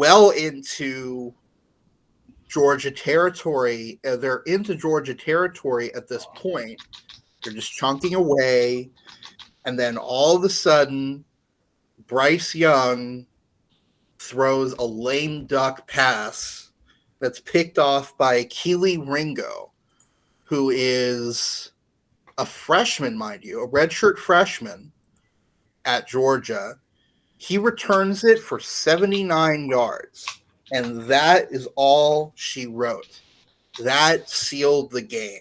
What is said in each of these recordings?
well into Georgia territory. They're into Georgia territory at this point. They're just chunking away. And then all of a sudden, Bryce Young throws a lame duck pass that's picked off by Keely Ringo, who is a freshman, mind you, a redshirt freshman at Georgia. He returns it for 79 yards, and that is all she wrote. That sealed the game.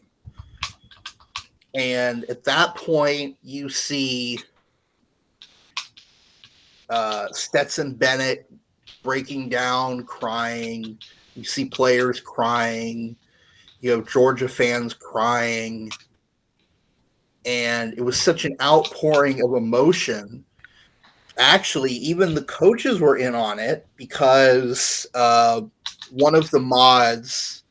And at that point, you see Stetson Bennett breaking down, crying. You see players crying. You have Georgia fans crying. And it was such an outpouring of emotion. Actually, even the coaches were in on it because one of the mods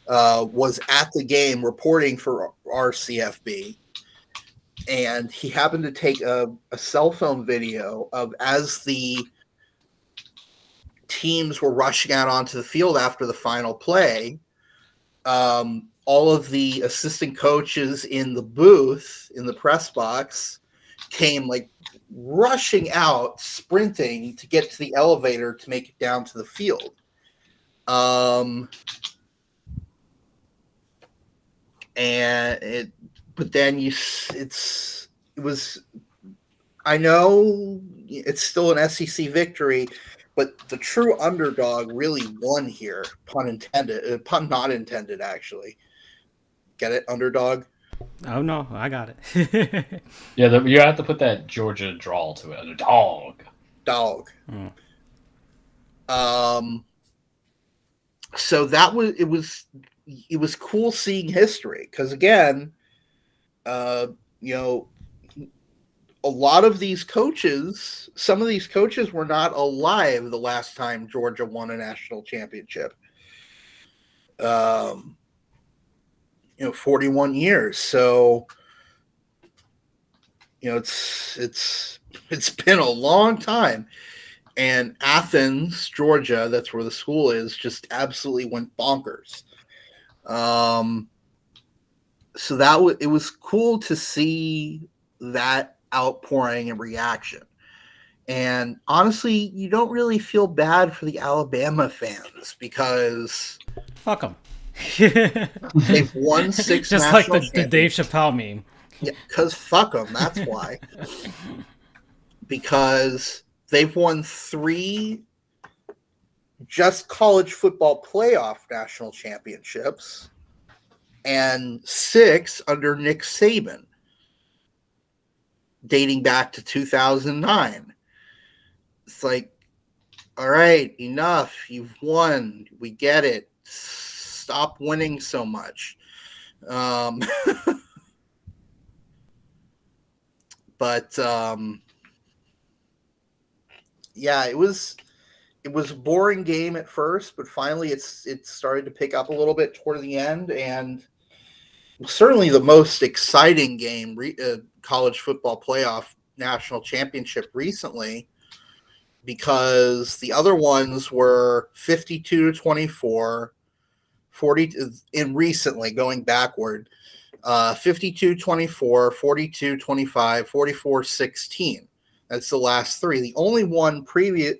was at the game reporting for RCFB. And he happened to take a cell phone video of as the teams were rushing out onto the field after the final play. All of the assistant coaches in the booth, in the press box, came like rushing out, sprinting to get to the elevator to make it down to the field. But then it was, I know it's still an SEC victory, but the true underdog really won here. Pun intended, pun not intended, actually. Get it? Underdog? Oh no, I got it. Yeah, you have to put that Georgia drawl to it. Underdog. Dog. So that was it was cool seeing history because again, you know, a lot of these coaches, some of these coaches were not alive the last time Georgia won a national championship. 41 years. So, it's been a long time. And Athens, Georgia, that's where the school is, just absolutely went bonkers. So it was cool to see that outpouring and reaction. And honestly, you don't really feel bad for the Alabama fans because Fuck them. they've won 6 Just like national the Dave Chappelle meme. Yeah, because fuck them. That's why. Because they've won 3 just college football playoff national championships and 6 under Nick Saban, dating back to 2009. It's like, all right, enough. You've won. We get it. Stop winning so much. But yeah, it was a boring game at first, but finally it started to pick up a little bit toward the end, and certainly the most exciting game, college football playoff national championship recently, because the other ones were 52-24, 40 in recently going backward, 52-24, 42-25, 44-16. That's the last 3. The only one previous,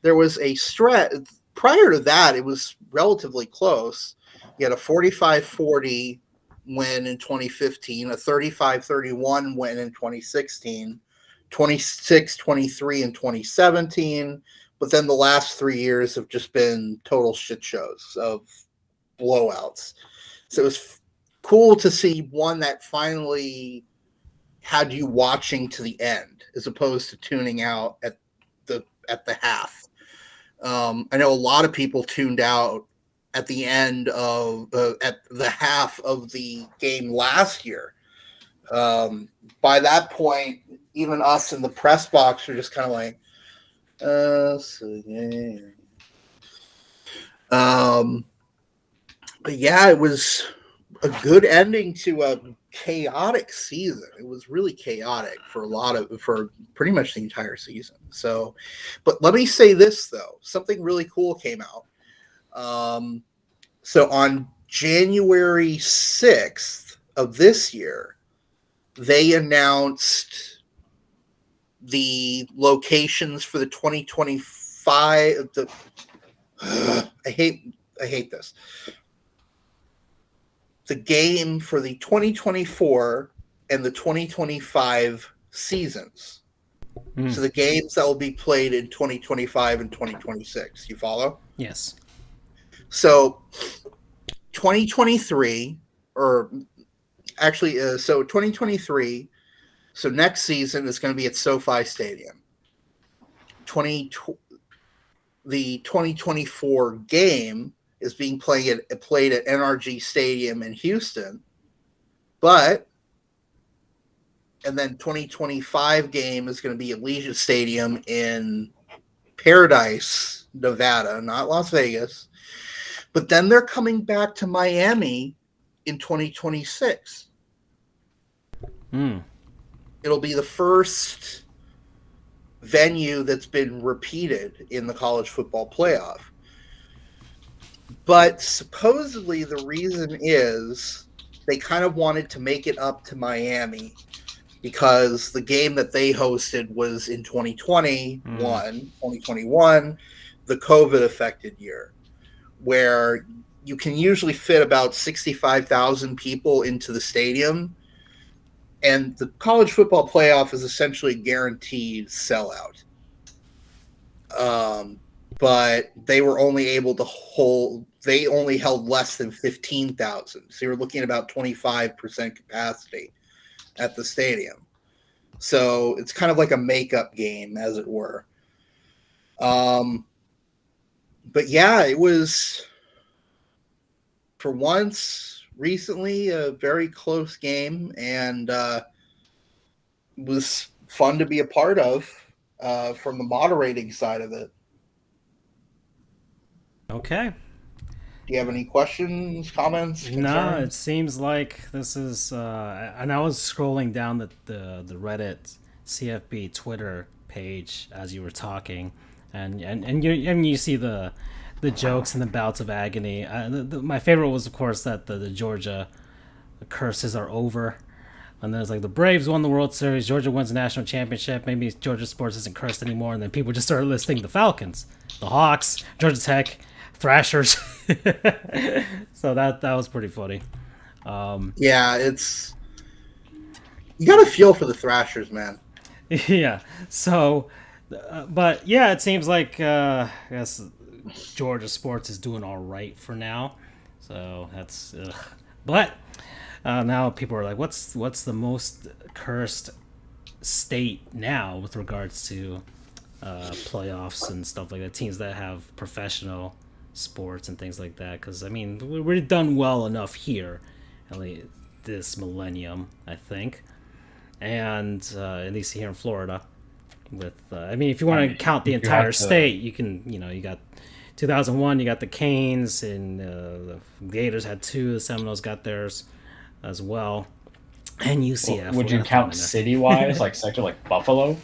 there was a stretch prior to that. It was relatively close. You had a 45-40 win in 2015, a 35-31 win in 2016, 26-23 in 2017. But then the last 3 years have just been total shit shows of blowouts. So it was cool to see one that finally had you watching to the end as opposed to tuning out at the half. I know a lot of people tuned out at the end of at the half of the game last year. By that point, even us in the press box are just kind of like, so yeah. But yeah, it was a good ending to a chaotic season. It was really chaotic for pretty much the entire season. So, but let me say this though, something really cool came out. So on January 6th of this year, they announced the locations for the 2025. I hate this. The game for the 2024 and the 2025 seasons. So the games that will be played in 2025 and 2026. You follow? Yes. So 2023, or actually, so 2023, so next season is going to be at SoFi Stadium. The 2024 game is being played at NRG Stadium in Houston, and then 2025 game is going to be at Allegiant Stadium in Paradise, Nevada, not Las Vegas. But then they're coming back to Miami in 2026. It'll be the first venue that's been repeated in the college football playoff. But supposedly the reason is they kind of wanted to make it up to Miami because the game that they hosted was in 2021, the COVID affected year, where you can usually fit about 65,000 people into the stadium. And the college football playoff is essentially a guaranteed sellout. But they were only able to they only held less than 15,000. So you're looking at about 25% capacity at the stadium. So it's kind of like a makeup game, as it were. But yeah, it was, for once recently, a very close game, and was fun to be a part of from the moderating side of it. Okay. Do you have any questions, comments, concerns? No, it seems like this is. And I was scrolling down the Reddit CFB Twitter page as you were talking, and you see the jokes and the bouts of agony. My favorite was, of course, that the Georgia curses are over. And then it's like the Braves won the World Series, Georgia wins the national championship, maybe Georgia sports isn't cursed anymore, and then people just started listing the Falcons, the Hawks, Georgia Tech, Thrashers. So that was pretty funny. Yeah, you got to feel for the Thrashers, man. Yeah. So, but yeah, it seems like I guess Georgia sports is doing all right for now. So that's, but now people are like, what's the most cursed state now with regards to playoffs and stuff like that? Teams that have professional sports and things like that. Because I mean, we're done well enough here, at least this millennium, I think, and at least here in Florida. With I mean, if you want to count the entire state, you can. You got 2001. You got the Canes, and the Gators had 2. The Seminoles got theirs as well, and UCF. Would you count city-wise, like sector, like Buffalo?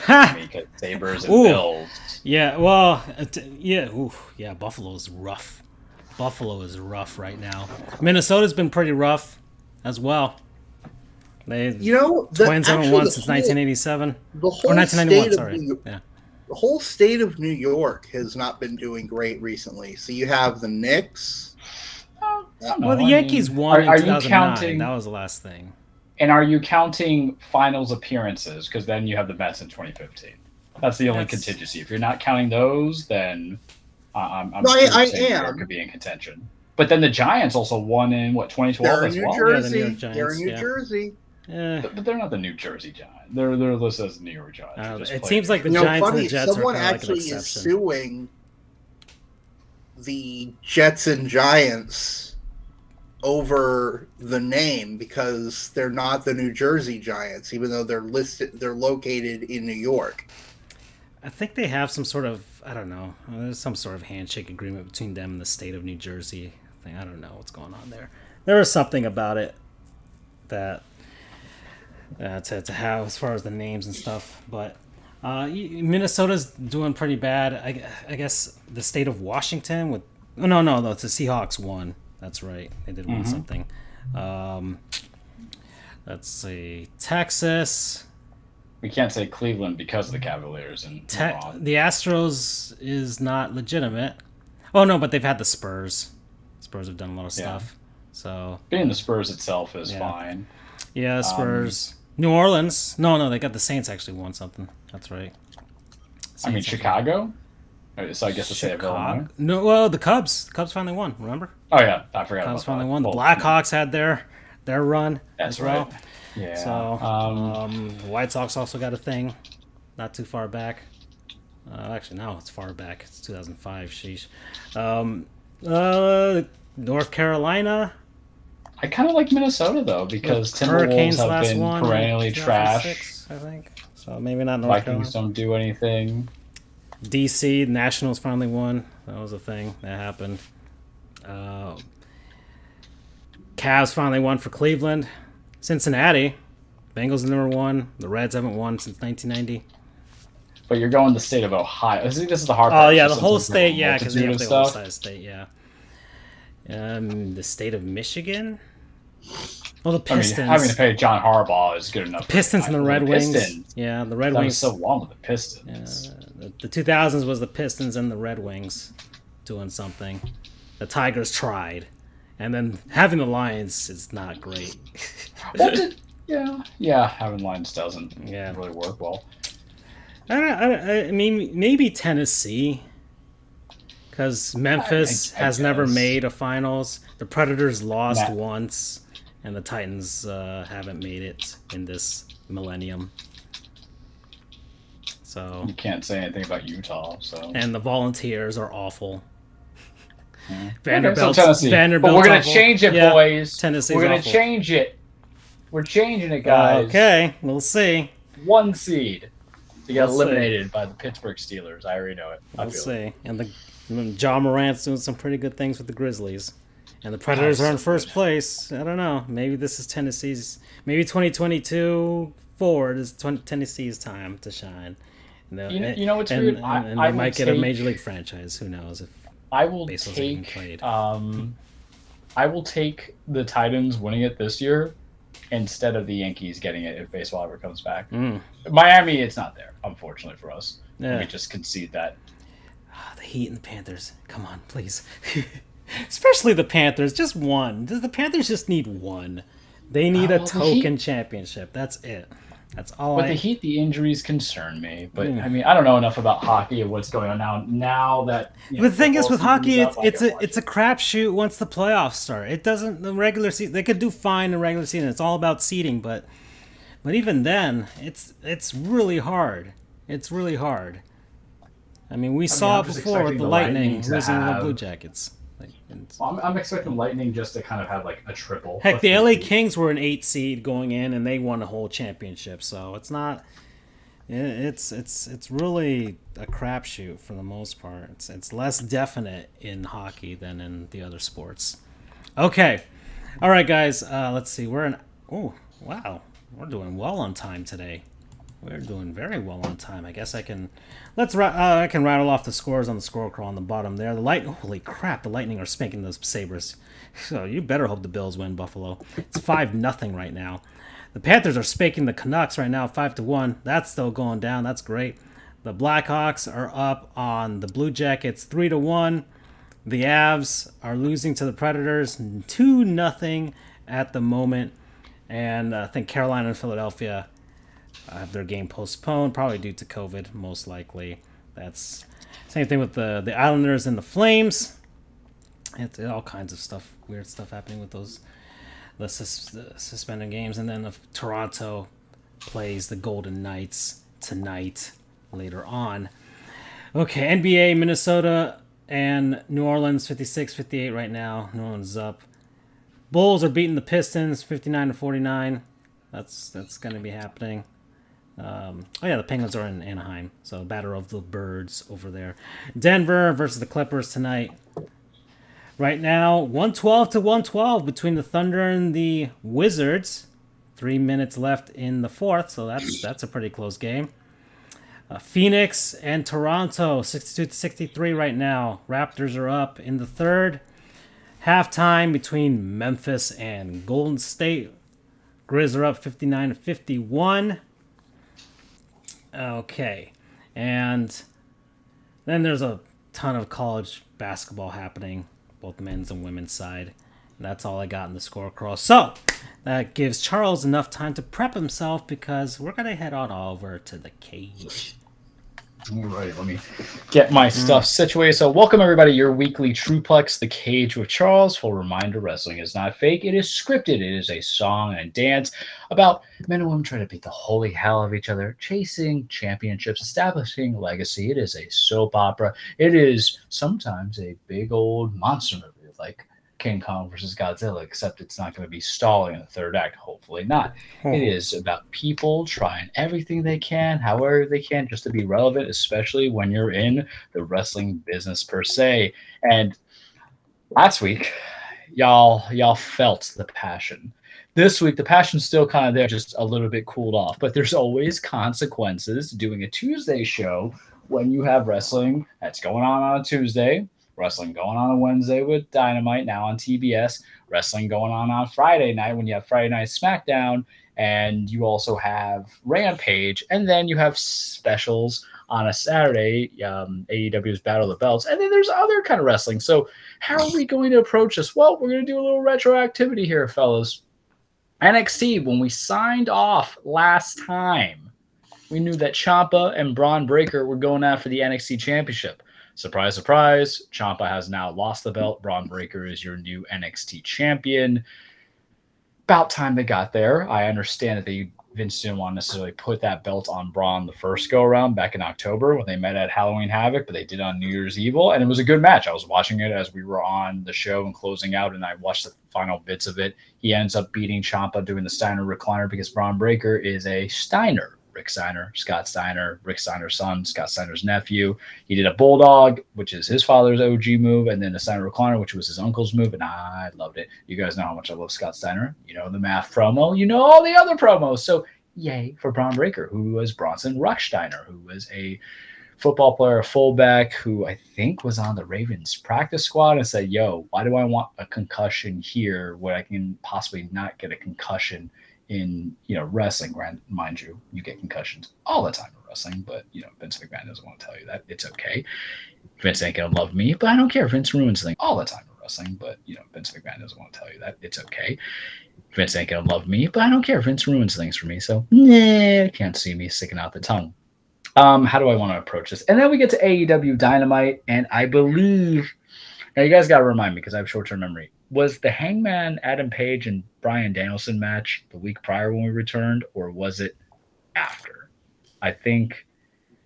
Ha! Because Sabres and Bills. Yeah, well, yeah, Buffalo is rough. Buffalo is rough right now. Minnesota's been pretty rough as well. Twins haven't won since 1987. The whole 1991, sorry. The whole state of New York has not been doing great recently. So you have the Knicks. Well, the Yankees won in 2009. That was the last thing. And are you counting finals appearances? Because then you have the Mets in 2015. That's the only contingency. If you're not counting those, then I am. New York could be in contention. But then the Giants also won in 2012 as well. Yeah, the New York Giants. They're in New Jersey. But they're not the New Jersey Giants. They're listed as the New York Giants. It seems like the Giants and the Jets someone are kind of actually like an is exception. suing the Jets and Giants over the name because they're not the New Jersey Giants, even though they're located in New York. I think they have some sort of, I don't know, there's some sort of handshake agreement between them and the state of New Jersey. I don't know what's going on there. there was something about it that to have as far as the names and stuff. But Minnesota's doing pretty bad. I guess the state of Washington with no, it's the Seahawks won. That's right, they did win something. Let's see, Texas. We can't say Cleveland because of the Cavaliers and the Astros is not legitimate. Oh no, but they've had the Spurs. Spurs have done a lot of stuff. So being the Spurs itself is fine. Yeah, Spurs. New Orleans. No, they got the Saints actually won something. That's right. Saints Chicago. So I guess to say Illinois. No, well, the Cubs. The Cubs finally won. Remember? Oh yeah, I forgot. Cubs finally won. The Blackhawks had their run. That's as well. Right. Yeah. So the White Sox also got a thing, not too far back. Actually, no, it's far back. It's 2005. Sheesh. North Carolina. I kind of like Minnesota though because Timberwolves have been perennially trash. I think so. Maybe not North Carolina. Vikings don't do anything. DC Nationals finally won. That was a thing that happened. Cavs finally won for Cleveland. Cincinnati, Bengals are number 1. The Reds haven't won since 1990. But you're going the state of Ohio. This is the hard part. Oh yeah, the whole state. Yeah, because we have the whole state. Yeah. The state of Michigan. Well, the Pistons. Having to pay John Harbaugh is good enough. Pistons and the Red Wings. Pistons. Yeah, the Red Wings. So long with the Pistons. The 2000s was the Pistons and the Red Wings doing something. The Tigers tried. And then having the Lions is not great. Having Lions doesn't really work well. I mean, maybe Tennessee, because Memphis has never made a finals. The Predators lost once, and the Titans haven't made it in this millennium. So you can't say anything about Utah. So and the Volunteers are awful. Vanderbilt's but we're gonna change it, boys. Tennessee's we're gonna change it. We're changing it, guys. Okay, we'll see. 1 seed to get eliminated by the Pittsburgh Steelers. I already know it. We'll see. And John Morant's doing some pretty good things with the Grizzlies, and the Predators are in first place. I don't know. Maybe this is Tennessee's. Maybe 2022 forward is Tennessee's time to shine. You know what's weird? And they might get a major league franchise. Who knows if. I will take the Titans winning it this year instead of the Yankees getting it if baseball ever comes back. Miami, it's not there, unfortunately for us. Yeah. We just concede that. The Heat and the Panthers. Come on, please. Especially the Panthers. Just one. The Panthers just need one. They need a token championship. That's it. That's all. With the Heat, the injuries concern me. But I mean, I don't know enough about hockey and what's going on now. Now that the thing is with hockey, it's a crapshoot once the playoffs start. It doesn't the regular season. They could do fine in the regular season. It's all about seeding, but even then, it's really hard. It's really hard. I mean, we saw it before with the Lightning losing the Blue Jackets. I'm expecting Lightning just to kind of have like a triple. Heck, the LA Kings were an 8 seed going in, and they won a whole championship. So it's not. It's really a crapshoot for the most part. It's less definite in hockey than in the other sports. Okay, all right, guys. Let's see. Oh wow, we're doing well on time today. We're doing very well on time. I guess I can. I can rattle off the scores on the score crawl on the bottom there. Holy crap! The Lightning are spanking those Sabres. So you better hope the Bills win, Buffalo. It's 5-0 right now. The Panthers are spanking the Canucks right now, 5-1. That's still going down. That's great. The Blackhawks are up on the Blue Jackets, 3-1. The Avs are losing to the Predators, 2-0 at the moment. And I think Carolina and Philadelphia have their game postponed, probably due to COVID, most likely. That's same thing with the Islanders and the Flames. It's all kinds of stuff, weird stuff happening with the suspended games. And then Toronto plays the Golden Knights tonight, later on. Okay, NBA, Minnesota and New Orleans, 56-58 right now. New Orleans is up. Bulls are beating the Pistons, 59-49. That's going to be happening. The Penguins are in Anaheim, so Battle of the Birds over there. Denver versus the Clippers tonight. Right now, 112 to 112 between the Thunder and the Wizards. 3 minutes left in the fourth, so that's a pretty close game. Phoenix and Toronto, 62 to 63 right now. Raptors are up in the third. Halftime between Memphis and Golden State. Grizz are up 59 to 51. Okay. And then there's a ton of college basketball happening, both men's and women's side. And that's all I got in the score cross. So that gives Charles enough time to prep himself because we're going to head on over to the cage. All right, let me get my stuff situated. So welcome, everybody, your weekly Truplex, The Cage with Charles. Full reminder, wrestling is not fake. It is scripted. It is a song and dance about men and women trying to beat the holy hell of each other, chasing championships, establishing legacy. It is a soap opera. It is sometimes a big old monster movie like King Kong versus Godzilla, except it's not going to be stalling in the third act. Hopefully not. It is about people trying everything they can, however they can, just to be relevant, especially when you're in the wrestling business per se. And last week, y'all felt the passion. This week, the passion's still kind of there, just a little bit cooled off. But there's always consequences to doing a Tuesday show when you have wrestling that's going on a Tuesday. Wrestling going on a Wednesday with Dynamite, now on TBS. Wrestling going on Friday night when you have Friday Night SmackDown. And you also have Rampage. And then you have specials on a Saturday, AEW's Battle of the Belts. And then there's other kind of wrestling. So how are we going to approach this? Well, we're going to do a little retroactivity here, fellas. NXT, when we signed off last time, we knew that Ciampa and Braun Breaker were going after the NXT Championship. Surprise, surprise, Ciampa has now lost the belt. Braun Breaker is your new NXT champion. About time they got there. I understand that Vince didn't want to necessarily put that belt on Braun the first go-around back in October when they met at Halloween Havoc, but they did on New Year's Evil, and it was a good match. I was watching it as we were on the show and closing out, and I watched the final bits of it. He ends up beating Ciampa doing the Steiner recliner because Braun Breaker is a Steiner. Rick Steiner, Scott Steiner, Rick Steiner's son, Scott Steiner's nephew. He did a Bulldog, which is his father's OG move, and then a Steiner recliner, which was his uncle's move, and I loved it. You guys know how much I love Scott Steiner. You know the math promo. You know all the other promos. So yay for Braun Breaker, who was Bronson Rucksteiner, who was a football player, a fullback, who I think was on the Ravens practice squad and said, yo, why do I want a concussion here when I can possibly not get a concussion in wrestling? Mind you, you get concussions all the time in wrestling, but Vince McMahon doesn't want to tell you that. It's okay. Vince ain't gonna love me, but I don't care. Vince ruins things all the time in wrestling, but Vince McMahon doesn't want to tell you that. It's okay. Vince ain't gonna love me, but I don't care. Vince ruins things for me, so can't see me sticking out the tongue. How do I want to approach this? And then we get to AEW Dynamite, and I believe now you guys got to remind me because I have short-term memory. Was the Hangman Adam Page and Bryan Danielson match the week prior when we returned, or was it after? I think,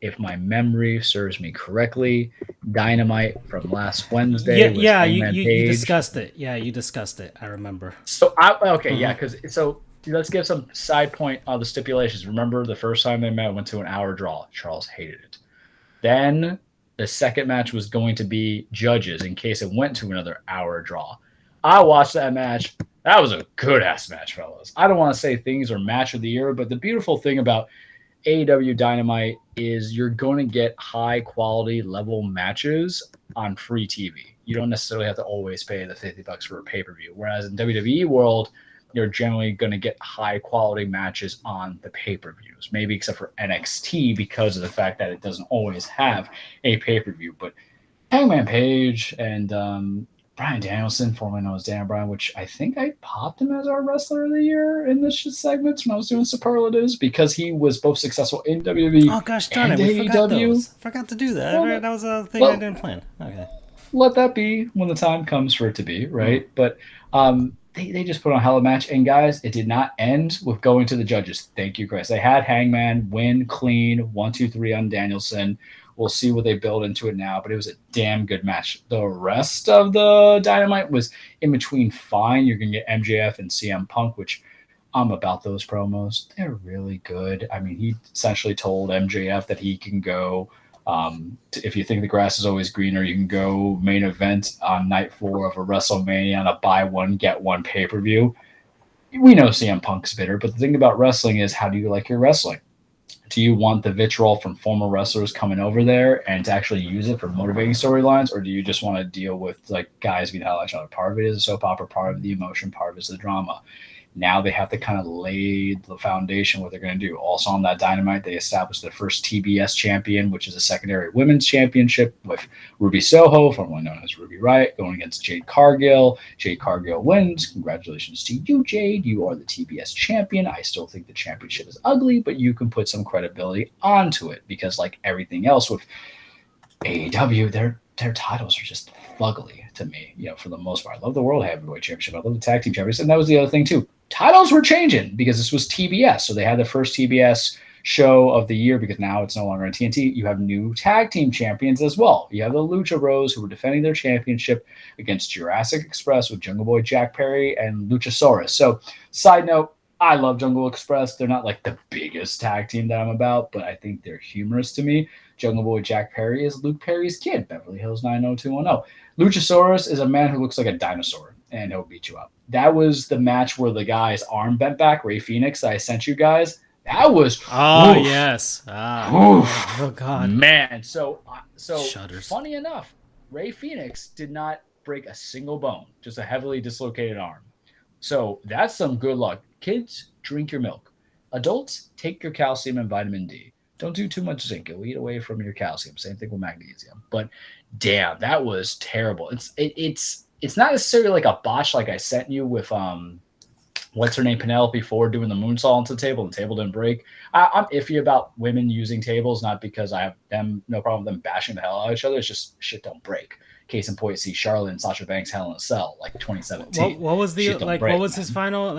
if my memory serves me correctly, Dynamite from last Wednesday. You discussed it. Yeah, you discussed it. I remember. So let's give some side point on the stipulations. Remember, the first time they met went to an hour draw. Charles hated it. Then the second match was going to be judges in case it went to another hour draw. I watched that match. That was a good-ass match, fellas. I don't want to say things are match of the year, but the beautiful thing about AEW Dynamite is you're going to get high-quality level matches on free TV. You don't necessarily have to always pay the $50 for a pay-per-view, whereas in WWE world, you're generally going to get high-quality matches on the pay-per-views, maybe except for NXT because of the fact that it doesn't always have a pay-per-view. But Hangman Page and Bryan Danielson, formerly known as Dan Bryan, which I think I popped him as our Wrestler of the Year in this segment when I was doing superlatives because he was both successful in WWE oh, gosh darn and it, we AEW. Forgot to do that. That was a thing I didn't plan. Okay. Let that be when the time comes for it to be, right? But they just put on a hell of a match. And, guys, it did not end with going to the judges. Thank you, Chris. They had Hangman win clean 1-2-3 on Danielson. We'll see what they build into it now, but it was a damn good match. The rest of the Dynamite was in between fine. You're going to get MJF and CM Punk, which I'm about those promos. They're really good. I mean, he essentially told MJF that he can go If you think the grass is always greener, you can go main event on night 4 of a WrestleMania on a buy one, get one pay-per-view. We know CM Punk's bitter, but the thing about wrestling is, how do you like your wrestling? Do you want the vitriol from former wrestlers coming over there and to actually use it for motivating storylines, or do you just want to deal with like guys being held each other? Part of it is a soap opera, part of the emotion, part of it is the drama. Now they have to kind of lay the foundation what they're going to do. Also on that Dynamite, they established the first TBS champion, which is a secondary women's championship with Ruby Soho, formerly known as Ruby Riott, going against Jade Cargill. Jade Cargill wins. Congratulations to you, Jade. You are the TBS champion. I still think the championship is ugly, but you can put some credibility onto it because, like everything else with AEW, their titles are just ugly to me, for the most part. I love the World Heavyweight Championship. I love the Tag Team Championship. And that was the other thing, too. Titles were changing because this was TBS. So they had the first TBS show of the year because now it's no longer on TNT. You have new Tag Team Champions as well. You have the Lucha Bros who were defending their championship against Jurassic Express with Jungle Boy Jack Perry and Luchasaurus. So, side note, I love Jungle Express. They're not like the biggest tag team that I'm about, but I think they're humorous to me. Jungle Boy Jack Perry is Luke Perry's kid, Beverly Hills 90210. Luchasaurus is a man who looks like a dinosaur, and he'll beat you up. That was the match where the guy's arm bent back, Ray Phoenix, that I sent you guys. That was... Oh, oof. Yes. Oh, God. Man, so Shudders. Funny enough, Ray Phoenix did not break a single bone, just a heavily dislocated arm. So that's some good luck. Kids, drink your milk. Adults, take your calcium and vitamin D. Don't do too much zinc. It'll eat away from your calcium. Same thing with magnesium. But damn, that was terrible. It's not necessarily like a botch like I sent you with what's her name, Penelope Ford doing the moonsault onto the table. The table didn't break. I'm iffy about women using tables, not because I have no problem with them bashing the hell out of each other. It's just shit don't break. Case in point, see Charlotte and Sasha Banks Hell in a Cell like 2017. What was his final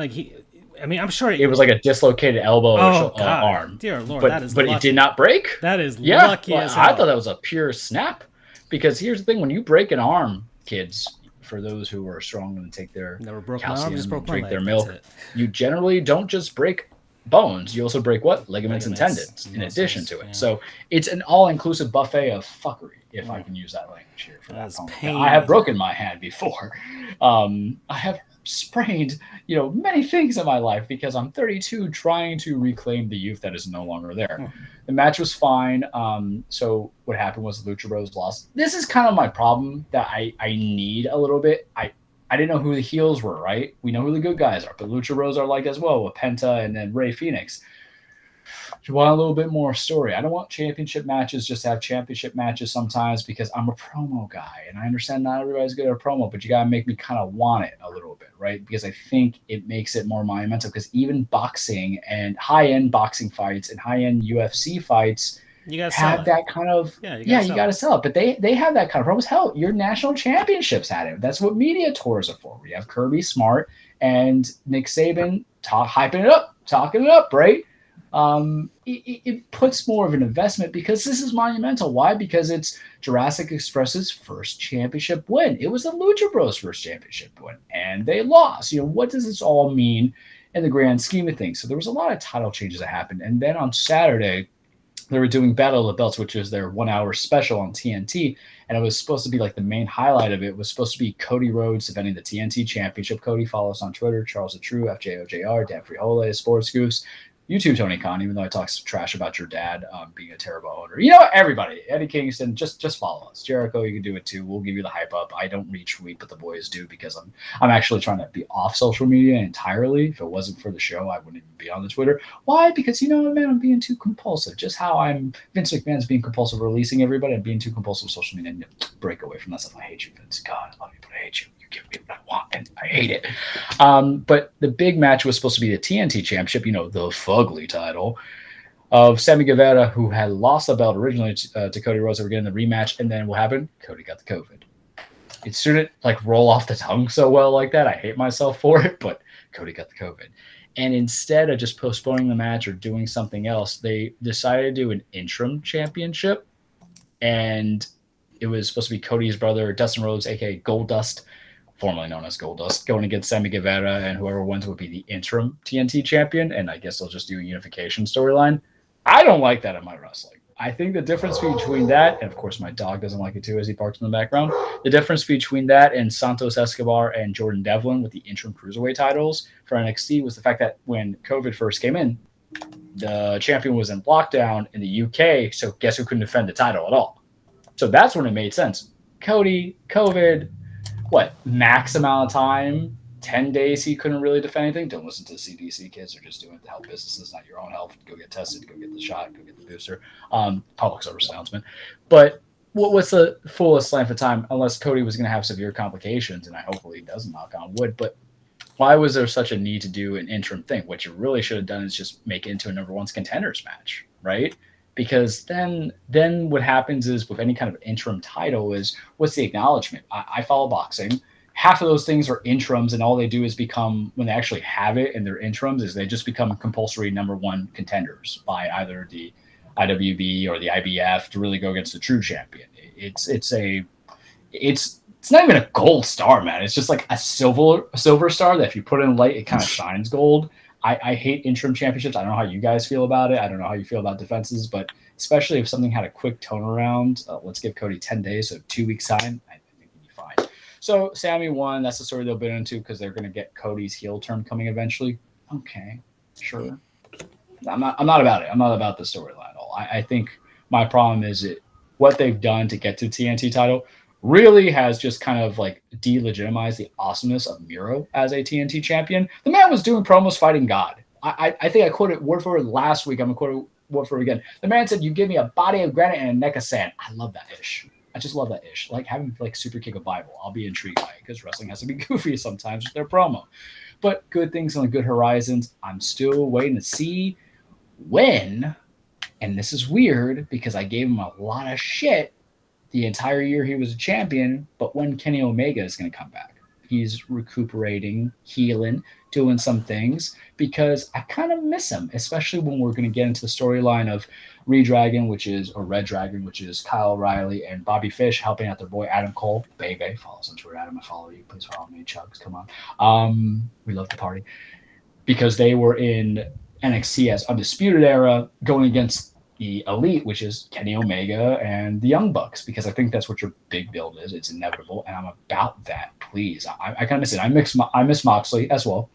I'm sure it was like a dislocated elbow or arm. Dear Lord, but it did not break. That is lucky as hell. I thought that was a pure snap. Because here's the thing: when you break an arm, kids, for those who are strong and take their calcium and drink their milk, you generally don't just break bones. You also break what? Ligaments and tendons in addition to it. Yeah. So it's an all-inclusive buffet of fuckery, if I can use that language here. For that pain. I have broken my hand before. I have sprained, many things in my life because I'm 32 trying to reclaim the youth that is no longer there. The match was fine. So what happened was the Lucha Bros lost. This is kind of my problem that I need a little bit. I didn't know who the heels were, right? We know who the good guys are, but Lucha Bros are like as well with Penta and then Ray Phoenix. You want a little bit more story. I don't want championship matches just to have championship matches sometimes because I'm a promo guy and I understand not everybody's good at a promo, but you got to make me kind of want it a little bit, right? Because I think it makes it more monumental because even boxing and high-end boxing fights and high-end UFC fights you gotta have that kind of you got to sell it. But they have that kind of promos. Hell, your national championships had it. That's what media tours are for. We have Kirby Smart and Nick Saban talking it up, right? It puts more of an investment because this is monumental. Why? Because it's Jurassic Express's first championship win. It was the Lucha Bros' first championship win, and they lost. What does this all mean in the grand scheme of things? So there was a lot of title changes that happened. And then on Saturday, they were doing Battle of the Belts, which was their 1 hour special on TNT. And it was supposed to be like the main highlight of it was supposed to be Cody Rhodes defending the TNT Championship. Cody, follow us on Twitter, Charles the True, FJOJR, Dan Frijoles, Sports Goofs. You too, Tony Khan, even though I talk trash about your dad being a terrible owner. Everybody, Eddie Kingston, just follow us. Jericho, you can do it too. We'll give you the hype up. I don't retweet, but the boys do because I'm actually trying to be off social media entirely. If it wasn't for the show, I wouldn't even be on the Twitter. Why? Because, man, I'm being too compulsive. Just how Vince McMahon's being compulsive releasing everybody. I'm being too compulsive with social media and break away from that stuff. I hate you, Vince. God, I love you, but I hate you. Give me what I want, and I hate it. But the big match was supposed to be the TNT Championship, the fugly title of Sammy Guevara, who had lost the belt originally to Cody Rhodes. They were getting the rematch, and then what happened? Cody got the COVID. It shouldn't roll off the tongue so well like that. I hate myself for it, but Cody got the COVID. And instead of just postponing the match or doing something else, they decided to do an interim championship, and it was supposed to be Cody's brother, Dustin Rhodes, a.k.a. Goldust, formerly known as Goldust, going against Sammy Guevara, and whoever wins would be the interim TNT champion, and I guess they'll just do a unification storyline. I don't like that in my wrestling. I think the difference between that, and of course my dog doesn't like it too as he barks in the background, the difference between that and Santos Escobar and Jordan Devlin with the interim cruiserweight titles for NXT was the fact that when COVID first came in, the champion was in lockdown in the UK, so guess who couldn't defend the title at all? So that's when it made sense. Cody, COVID, max amount of time? 10 days he couldn't really defend anything. Don't listen to the CDC kids. They're just doing it to help businesses, not your own health. Go get tested, go get the shot, go get the booster. Public service announcement. But what's the fullest length of time, unless Cody was going to have severe complications, and I hopefully he doesn't, knock on wood. But why was there such a need to do an interim thing? What you really should have done is just make it into a number one contenders match, right? Because then what happens is with any kind of interim title is what's the acknowledgement? I follow boxing. Half of those things are interims, and all they do is become, when they actually have it and they're interims, is they just become compulsory number one contenders by either the IWB or the IBF to really go against the true champion. It's not even a gold star, man. It's just like a silver star that if you put it in light, it kind of shines gold. I hate interim championships. I don't know how you guys feel about it. I don't know how you feel about defenses, but especially if something had a quick turnaround, let's give Cody 10 days, so 2 weeks time, I think he'd be fine. So Sammy won. That's the story they'll bid into because they're going to get Cody's heel turn coming eventually. Okay, sure. I'm not about it. I'm not about the storyline at all. I think my problem is what they've done to get to TNT title really has just kind of like delegitimized the awesomeness of Miro as a TNT champion. The man was doing promos fighting God. I think I quoted word for word last week. I'm going to quote it word for word again. The man said, "You give me a body of granite and a neck of sand." I love that ish. I just love that ish. Like having like super kick a Bible. I'll be intrigued by it because wrestling has to be goofy sometimes with their promo. But good things on the good horizons. I'm still waiting to see when, and this is weird because I gave him a lot of shit the entire year he was a champion, but when Kenny Omega is going to come back. He's recuperating, healing, doing some things because I kind of miss him, especially when we're going to get into the storyline of Red Dragon, which is Kyle O'Reilly and Bobby Fish helping out their boy Adam Cole. Baby, follow us on Twitter, Adam. I follow you. Please follow me, Chugs. Come on. We love the party. Because they were in NXT as Undisputed Era going against the Elite, which is Kenny Omega and the Young Bucks, because I think that's what your big build is. It's inevitable, and I'm about that. Please, I kind of miss it. I miss Moxley as well.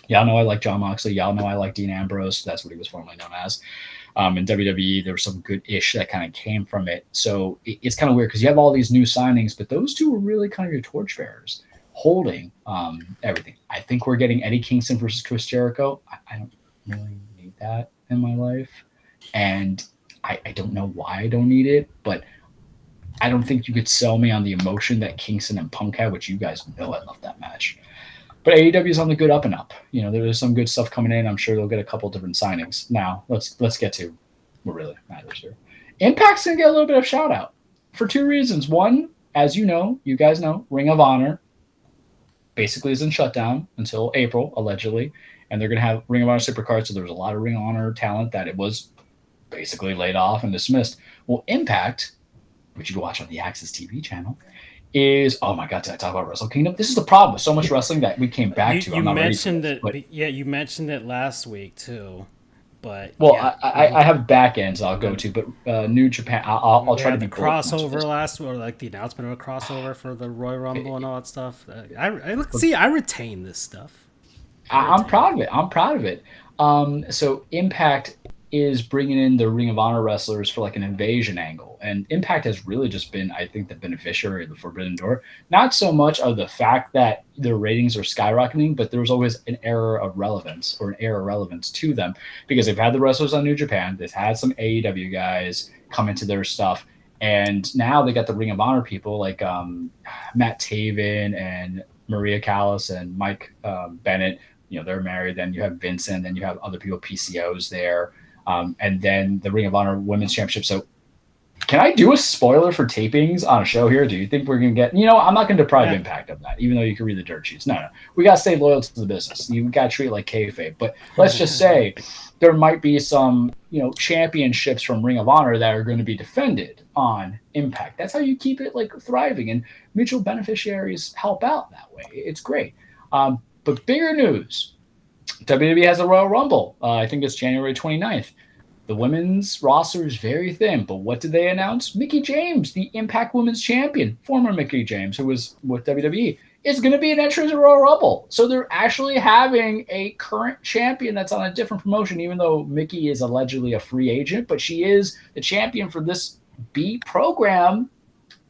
Y'all know I like John Moxley. Y'all know I like Dean Ambrose. That's what he was formerly known as. In WWE, there was some good ish that kind of came from it. So it's kind of weird because you have all these new signings, but those two were really kind of your torchbearers holding everything. I think we're getting Eddie Kingston versus Chris Jericho. I don't really need that in my life. And I don't know why I don't need it, but I don't think you could sell me on the emotion that Kingston and Punk had, which you guys know I love that match. But AEW is on the good up and up. You know, there's some good stuff coming in. I'm sure they'll get a couple different signings. Now, let's get to what really matters here. Impact's going to get a little bit of shout out for two reasons. One, as you know, you guys know, Ring of Honor basically is in shutdown until April, allegedly. And they're going to have Ring of Honor Supercard, so there was a lot of Ring of Honor talent that it was basically laid off and dismissed. Well, Impact, which you can watch on the Access TV channel, is, oh my God, did I talk about Wrestle Kingdom? This is the problem with so much wrestling that we came back to. You mentioned it, you mentioned it last week too. But well, yeah. I have back ends I'll go to, but New Japan, I'll try to be crossover last, or like the announcement of a crossover for the Royal Rumble and all that stuff. I retain this stuff. I'm proud of it. So Impact is bringing in the Ring of Honor wrestlers for like an invasion angle. And Impact has really just been, I think, the beneficiary of the Forbidden Door. Not so much of the fact that their ratings are skyrocketing, but there's always an era of relevance to them because they've had the wrestlers on New Japan. They've had some AEW guys come into their stuff. And now they got the Ring of Honor people like Matt Taven and Maria Callas and Mike Bennett. You know, they're married. Then you have Vincent. Then you have other people, PCOs there. And then the Ring of Honor Women's Championship. So can I do a spoiler for tapings on a show here? Do you think we're going to get, I'm not going to deprive Impact of that, even though you can read the dirt sheets. No. We got to stay loyal to the business. You got to treat it like kayfabe. But let's just say there might be some, championships from Ring of Honor that are going to be defended on Impact. That's how you keep it like thriving, and mutual beneficiaries help out that way. It's great. But bigger news. WWE has a Royal Rumble. I think it's January 29th. The women's roster is very thin, but what did they announce? Mickie James, the Impact Women's Champion, former Mickie James, who was with WWE, is going to be an entrant to Royal Rumble. So they're actually having a current champion that's on a different promotion, even though Mickie is allegedly a free agent, but she is the champion for this B program,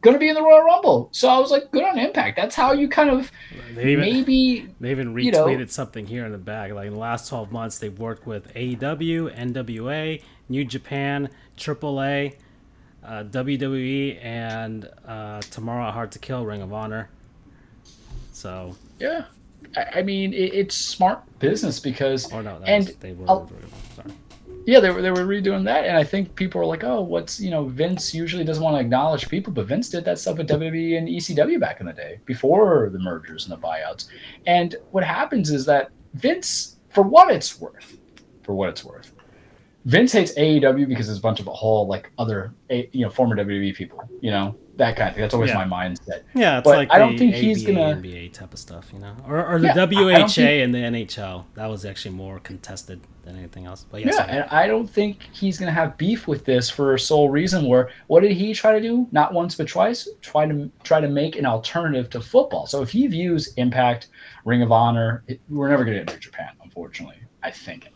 going to be in the Royal Rumble. So I was like, good on Impact. That's how you kind of they even retweeted you something here in the back. Like in the last 12 months, they've worked with AEW, NWA, New Japan, AAA, WWE, and Tomorrow Hard to Kill, Ring of Honor. So yeah, I mean it's smart business because they were sorry. Yeah, they were redoing that, and I think people were like, "Oh, Vince usually doesn't want to acknowledge people, but Vince did that stuff with WWE and ECW back in the day before the mergers and the buyouts." And what happens is that Vince, for what it's worth, Vince hates AEW because there's a bunch of other former WWE people, that kind of thing. That's always my mindset. Yeah, it's but like I don't think ABA, he's gonna NBA type of stuff, or the WHA and the NHL. That was actually more contested than anything else. But yes, and I don't think he's gonna have beef with this for a sole reason. Where what did he try to do? Not once but twice. Try to make an alternative to football. So if he views Impact, Ring of Honor, we're never gonna get New Japan, unfortunately. I think.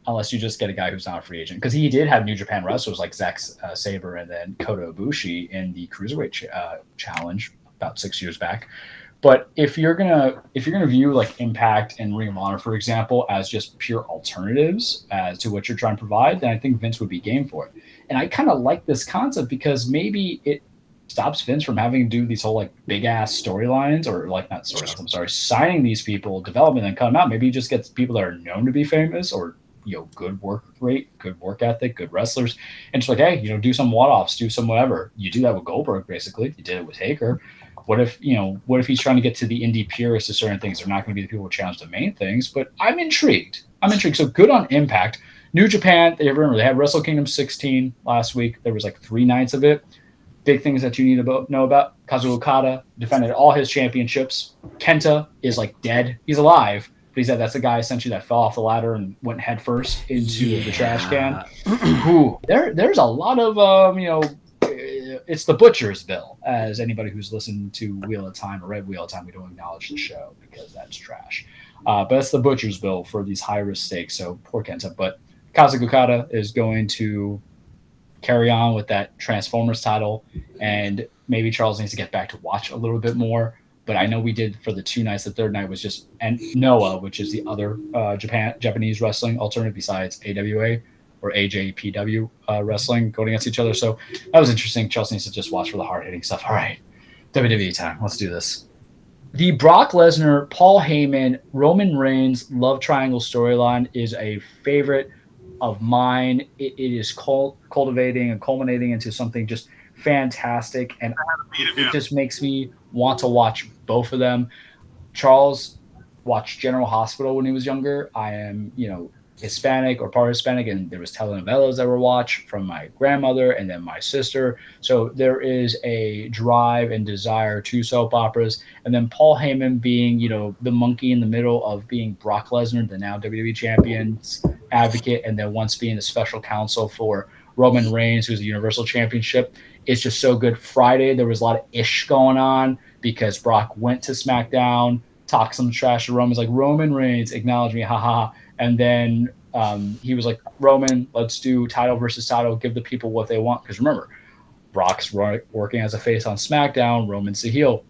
Unless you just get a guy who's not a free agent, because he did have New Japan wrestlers like Zack Sabre and then Kota Ibushi in the Cruiserweight challenge about 6 years back. But if you're gonna view like Impact and Ring of Honor, for example, as just pure alternatives as to what you're trying to provide, then I think Vince would be game for it. And I kind of like this concept because maybe it stops Vince from having to do these whole like big ass storylines, or like not storylines, I'm sorry, signing these people, development, and cut them out. Maybe he just gets people that are known to be famous or good work rate, good work ethic, good wrestlers, and just like, hey, do some one-offs, do some whatever. You do that with Goldberg, basically. You did it with Taker. What if he's trying to get to the indie purists to certain things? They're not going to be the people who challenge the main things, but I'm intrigued. So good on Impact. New Japan, they had Wrestle Kingdom 16 last week. There was like 3 nights of it. Big things that you need to know about. Kazuchika Okada defended all his championships. Kenta is like dead. He's alive, but he said that's the guy essentially that fell off the ladder and went headfirst into the trash can. Ooh, there's a lot of it's the butcher's bill. As anybody who's listened to Wheel of Time or read Wheel of Time, we don't acknowledge the show because that's trash. But that's the butcher's bill for these high risk stakes. So poor Kenta, but Kazuchika Okada is going to carry on with that Transformers title, and maybe Charles needs to get back to watch a little bit more. But I know we did for the 2 nights. The third night was just Ncaa, which is the other Japanese wrestling alternative besides AWA or AJPW wrestling going against each other. So that was interesting. Charles needs to just watch for the hard hitting stuff. All right, WWE time. Let's do this. The Brock Lesnar, Paul Heyman, Roman Reigns love triangle storyline is a favorite of mine. It is cultivating and culminating into something just fantastic, and it just makes me want to watch both of them. Charles watched General Hospital when he was younger. I am, Hispanic or part Hispanic, and there was telenovelas that were watched from my grandmother and then my sister. So there is a drive and desire to soap operas. And then Paul Heyman being, the monkey in the middle of being Brock Lesnar, the now WWE Champion's advocate, and then once being the special counsel for Roman Reigns, who's the Universal Championship. It's just so good. Friday, there was a lot of ish going on because Brock went to SmackDown, talked some trash to Roman, like, Roman Reigns, acknowledge me, haha. And then he was like, Roman, let's do title versus title, give the people what they want. Because remember, Brock's working as a face on SmackDown, Roman's the heel.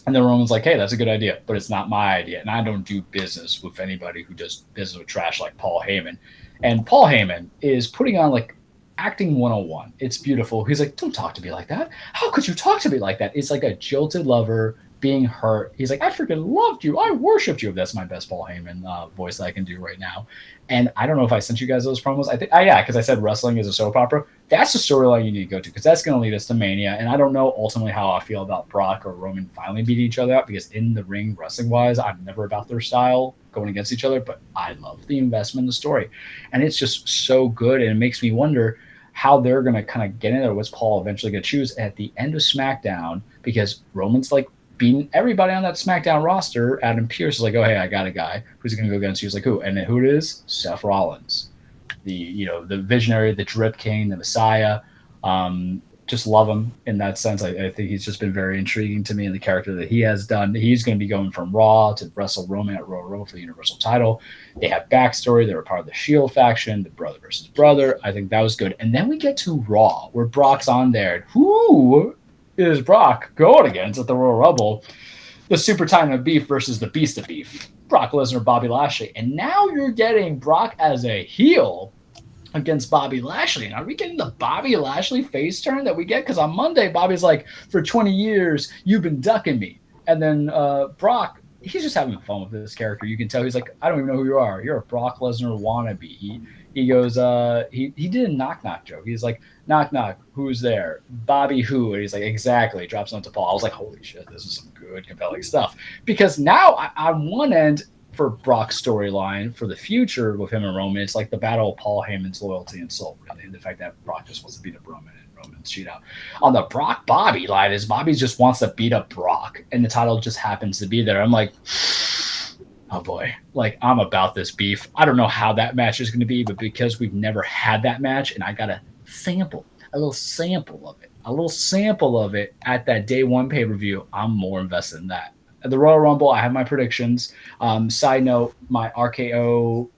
And then Roman's like, hey, that's a good idea, but it's not my idea. And I don't do business with anybody who does business with trash like Paul Heyman. And Paul Heyman is putting on like acting 101. It's beautiful. He's like, don't talk to me like that. How could you talk to me like that? It's like a jilted lover being hurt. He's like, I freaking loved you. I worshipped you. That's my best Paul Heyman voice that I can do right now. And I don't know if I sent you guys those promos. I think, yeah, because I said wrestling is a soap opera. That's the storyline you need to go to, because that's going to lead us to Mania. And I don't know ultimately how I feel about Brock or Roman finally beating each other out, because in the ring, wrestling-wise, I'm never about their style going against each other, but I love the investment in the story. And it's just so good, and it makes me wonder how they're going to kind of get in there. What's Paul eventually going to choose at the end of SmackDown, because Roman's like beating everybody on that SmackDown roster. Adam Pearce is like, oh, hey, I got a guy who's going to go against you. He's like, who? And then who it is? Seth Rollins. the visionary, the drip king, the Messiah. Just love him in that sense. I think he's just been very intriguing to me in the character that he has done. He's going to be going from Raw to wrestle Roman at Royal Rumble for the Universal title. They have backstory. They were part of the Shield faction, the brother versus brother. I think that was good. And then we get to Raw, where Brock's on there. Who is Brock going against at the Royal Rumble? The Super Titan of Beef versus the Beast of Beef, Brock Lesnar, Bobby Lashley. And now you're getting Brock as a heel against Bobby Lashley. And are we getting the Bobby Lashley face turn that we get? Because on Monday, Bobby's like, for 20 years, you've been ducking me. And then Brock, he's just having fun with this character. You can tell he's like, I don't even know who you are. You're a Brock Lesnar wannabe. He goes, he did a knock-knock joke. He's like, knock-knock, who's there? Bobby who? And he's like, exactly. Drops onto Paul. I was like, holy shit, this is some good, compelling stuff. Because now, on one end, for Brock's storyline for the future with him and Roman, it's like the battle of Paul Heyman's loyalty and soul, really. And the fact that Brock just wants to beat up Roman and Roman's cheat out. On the Brock Bobby line is Bobby just wants to beat up Brock, and the title just happens to be there. I'm like, oh boy, like I'm about this beef. I don't know how that match is going to be, but because we've never had that match, and I got a little sample of it at that day one pay-per-view, I'm more invested in that. At the Royal Rumble, I have my predictions. Side note, my RKO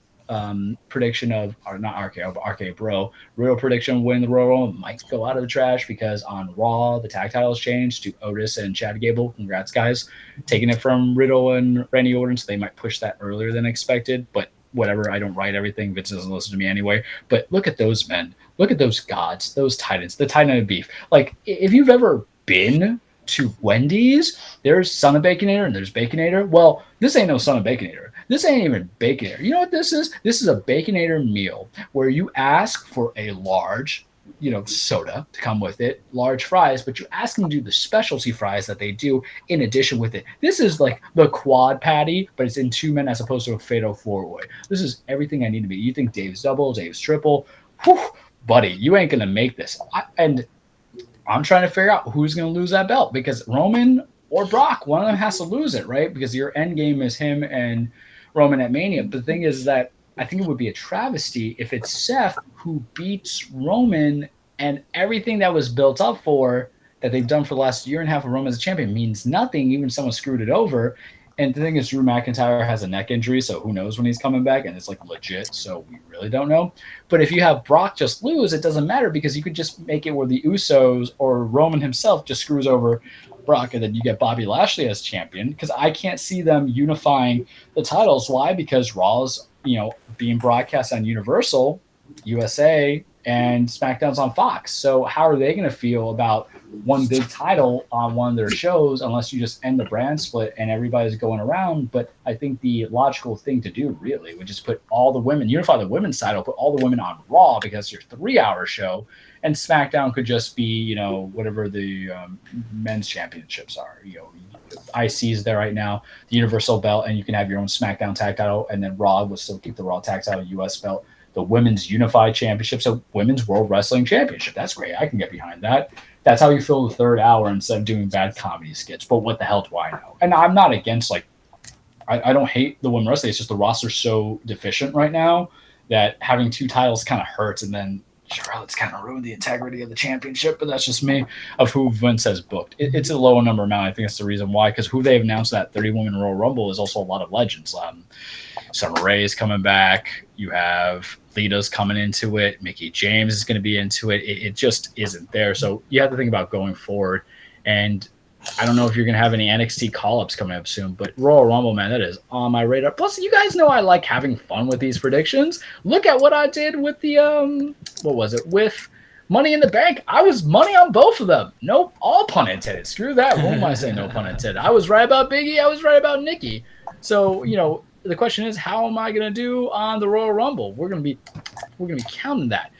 prediction of, or not RKO, but RK Bro, real prediction winning the Royal Rumble might go out of the trash because on Raw, the tag titles changed to Otis and Chad Gable. Congrats, guys. Taking it from Riddle and Randy Orton, so they might push that earlier than expected, but whatever. I don't write everything. Vince doesn't listen to me anyway. But look at those men. Look at those gods, those titans, the Titan of Beef. Like, if you've ever been to Wendy's, there's Son of Baconator and there's Baconator. Well, this ain't no Son of Baconator. This ain't even Baconator. You know what this is? This is a Baconator meal where you ask for a large, soda to come with it, large fries, but you ask them to do the specialty fries that they do in addition with it. This is like the quad patty, but it's in two men as opposed to a fatal four-way. This is everything I need to be. You think Dave's double, Dave's triple? Whew, buddy, you ain't gonna make this. I'm trying to figure out who's going to lose that belt because Roman or Brock, one of them has to lose it, right? Because your end game is him and Roman at Mania. But the thing is that I think it would be a travesty if it's Seth who beats Roman and everything that was built up for that they've done for the last year and a half of Roman as a champion means nothing. Even if someone screwed it over. And the thing is, Drew McIntyre has a neck injury, so who knows when he's coming back, and it's like legit, so we really don't know. But if you have Brock just lose, it doesn't matter because you could just make it where the Usos or Roman himself just screws over Brock, and then you get Bobby Lashley as champion. Because I can't see them unifying the titles. Why? Because Raw's, being broadcast on Universal, USA, and SmackDown's on Fox. So how are they going to feel about one big title on one of their shows unless you just end the brand split and everybody's going around? But I think the logical thing to do really would just put all the women, unify the women's title, put all the women on Raw because it's your 3-hour show, and SmackDown could just be, whatever the men's championships are. IC's there right now, the Universal belt, and you can have your own SmackDown tag title, and then Raw will still keep the Raw tag title, US belt, the Women's Unified Championship, so Women's World Wrestling Championship. That's great. I can get behind that. That's how you fill the third hour instead of doing bad comedy skits. But what the hell do I know? And I'm not against, I don't hate the women wrestling. It's just the roster's so deficient right now that having two titles kind of hurts. And then Charlotte's kind of ruined the integrity of the championship. But that's just me of who Vince has booked. It's a lower number amount. I think that's the reason why. Because who they've announced that 30-woman Royal Rumble is also a lot of legends. Summer Rae is coming back. You have Lita's coming into it. Mickie James is going to be into it. It just isn't there. So you have to think about going forward. And I don't know if you're going to have any NXT call-ups coming up soon, but Royal Rumble, man, that is on my radar. Plus, you guys know I like having fun with these predictions. Look at what I did with the, with Money in the Bank. I was money on both of them. Nope, all pun intended. Screw that. What am I saying? No pun intended. I was right about Biggie. I was right about Nikki. So, the question is, how am I going to do on the Royal Rumble? We're going to be counting that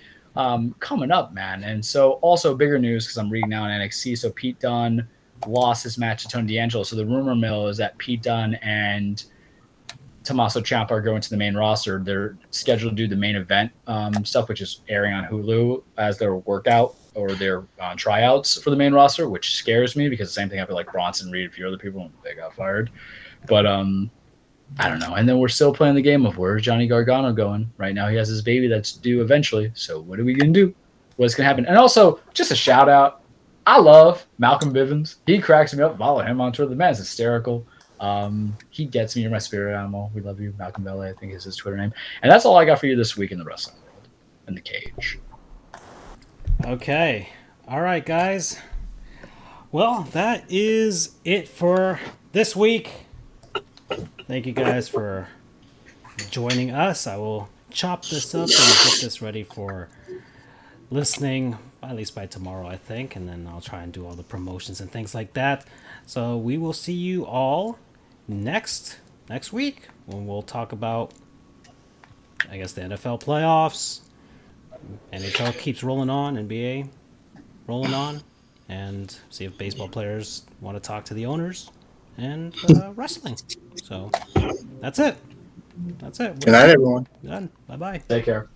coming up, man. And so also bigger news because I'm reading now on NXT. So Pete Dunne lost his match to Tony D'Angelo. So the rumor mill is that Pete Dunne and Tommaso Ciampa are going to the main roster. They're scheduled to do the main event stuff, which is airing on Hulu as their workout or their tryouts for the main roster, which scares me because the same thing happened like Bronson Reed, a few other people when they got fired. But I don't know. And then we're still playing the game of where's Johnny Gargano going? Right now he has his baby that's due eventually. So what are we going to do? What's going to happen? And also, just a shout out. I love Malcolm Bivens. He cracks me up. Follow him on Twitter. The man's hysterical. He gets me. You're my spirit animal. We love you. Malcolm Belly, I think is his Twitter name. And that's all I got for you this week in the wrestling world. In the cage. Okay. All right, guys. Well, that is it for this week. Thank you guys for joining us. I will chop this up and get this ready for listening, at least by tomorrow, I think. And then I'll try and do all the promotions and things like that. So we will see you all next week when we'll talk about, I guess, the NFL playoffs. NHL keeps rolling on, NBA rolling on, and see if baseball players want to talk to the owners, and wrestling. So that's it. Good night, everyone. Done. Bye-bye. Take care.